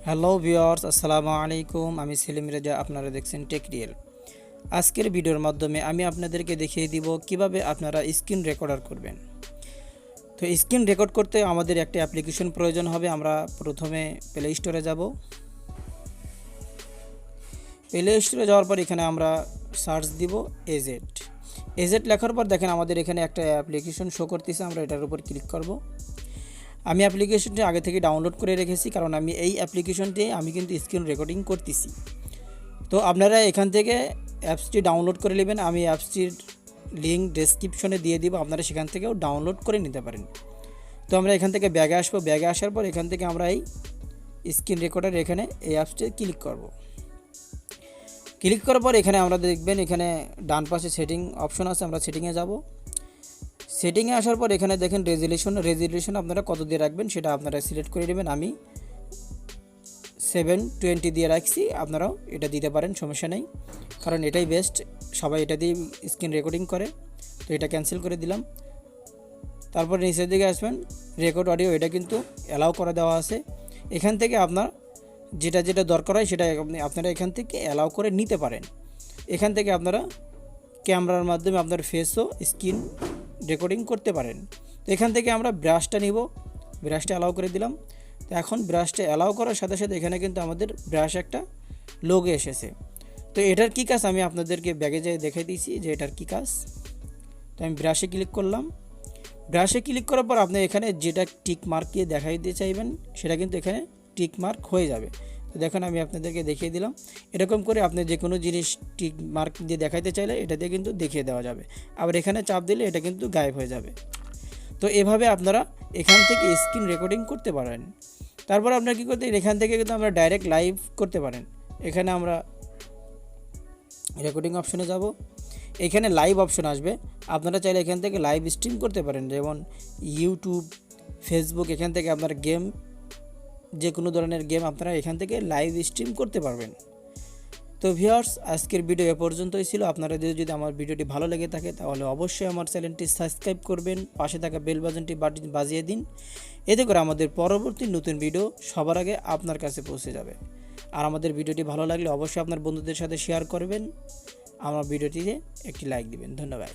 Hello viewers, আসসালামু আলাইকুম। আমি সেলিম রেজা, আপনারা দেখছেন টেক রিয়েল। আজকের ভিডিওর মাধ্যমে আমি আপনাদেরকে দেখিয়ে দিব কিভাবে আপনারা স্ক্রিন রেকর্ডার করবেন। তো স্ক্রিন রেকর্ড করতে আমাদের একটা অ্যাপ্লিকেশন প্রয়োজন হবে। আমরা প্রথমে প্লে স্টোরে যাব। প্লে স্টোরে যাওয়ার পর এখানে আমরা সার্চ দিব এজেট লেখার পর দেখেন আমাদের এখানে একটা অ্যাপ্লিকেশন শো করতেছে। আমরা এটার উপর ক্লিক করব। আমি অ্যাপ্লিকেশনটি আগে থেকে ডাউনলোড করে রেখেছি, কারণ আমি এই অ্যাপ্লিকেশনটি আমি কিন্তু স্ক্রিন রেকর্ডিং করতেছি। তো আপনারা এখান থেকে অ্যাপসটি ডাউনলোড করে নেবেন। আমি অ্যাপসটির লিঙ্ক ডেসক্রিপশনে দিয়ে দিব, আপনারা সেখান থেকেও ডাউনলোড করে নিতে পারেন। তো আমরা এখান থেকে ব্যাগে আসবো। ব্যাগে আসার পর এখান থেকে আমরা এই স্ক্রিন রেকর্ডার এখানে এই অ্যাপসটি ক্লিক করব। ক্লিক করার পর এখানে আমরা দেখবেন এখানে ডান পাশে সেটিং অপশন আছে। আমরা সেটিংয়ে যাব। সেটিংয়ে আসার পর এখানে দেখেন রেজুলেশন আপনারা কত দিয়ে রাখবেন সেটা আপনারা সিলেক্ট করে নেবেন। আমি 720 দিয়ে রাখছি, আপনারাও এটা দিতে পারেন, সমস্যা নেই, কারণ এটাই বেস্ট। সবাই এটা দিয়ে স্ক্রিন রেকর্ডিং করে। তো এটা ক্যান্সেল করে দিলাম। তারপর নিচের দিকে আসবেন, রেকর্ড অডিও, এটা কিন্তু অ্যালাউ করে দেওয়া আছে। এখান থেকে আপনার যেটা দরকার হয় সেটা আপনারা এখান থেকে অ্যালাউ করে নিতে পারেন। এখান থেকে আপনারা ক্যামেরার মাধ্যমে আপনার ফেসও স্ক্রিন রেকর্ডিং করতে পারেন। তো এখান থেকে আমরা ব্রাশটা নিব, ব্রাশটা অ্যালাউ করে দিলাম। তো এখন ব্রাশটা অ্যালাউ করার সাথে সাথে এখানে কিন্তু আমাদের ব্রাশ একটা লোগো এসেছে। তো এটার কী কাজ আমি আপনাদেরকে ব্যাগে যেয়ে দেখাই দিয়েছি যে এটার কী কাজ। তো আমি ব্রাশে ক্লিক করলাম। ব্রাশে ক্লিক করার পর আপনি এখানে যেটা টিক মার্ক দিয়ে দেখাই দিতে চাইবেন সেটা কিন্তু এখানে টিক মার্ক হয়ে যাবে। তো দেখুন আমি আপনাদেরকে দেখিয়ে দিলাম। এরকম করে আপনি যে কোনো জিনিস টিক মার্ক দিয়ে দেখাইতে চাইলে এটা দিয়ে কিন্তু দেখিয়ে দেওয়া যাবে। আবার এখানে চাপ দিলে এটা কিন্তু গায়েব হয়ে যাবে। তো এভাবে আপনারা এখান থেকে স্ক্রিন রেকর্ডিং করতে পারেন। তারপর আপনারা কী করতে, এখান থেকে কিন্তু আমরা ডাইরেক্ট লাইভ করতে পারেন। এখানে আমরা রেকর্ডিং অপশনে যাব। এখানে লাইভ অপশন আসবে। আপনারা চাইলে এখান থেকে লাইভ স্ট্রিম করতে পারেন, যেমন ইউটিউব, ফেসবুক। এখান থেকে আপনার গেম, যে কোনো ধরনের গেম আপনারা এখান থেকে লাইভ স্ট্রিম করতে পারবেন। তো ভিউয়ার্স, আজকের ভিডিও এ পর্যন্তই ছিল। আপনারা যদি আমার ভিডিওটি ভালো লেগে থাকে তাহলে অবশ্যই আমার চ্যানেলটি সাবস্ক্রাইব করবেন, পাশে থাকা বেল বাটনটি বাজিয়ে দিন। এতে করে আমাদের পরবর্তী নতুন ভিডিও সবার আগে আপনার কাছে পৌঁছে যাবে। আর আমাদের ভিডিওটি ভালো লাগলে অবশ্যই আপনার বন্ধুদের সাথে শেয়ার করবেন। আমার ভিডিওটিতে একটি লাইক দিবেন। ধন্যবাদ।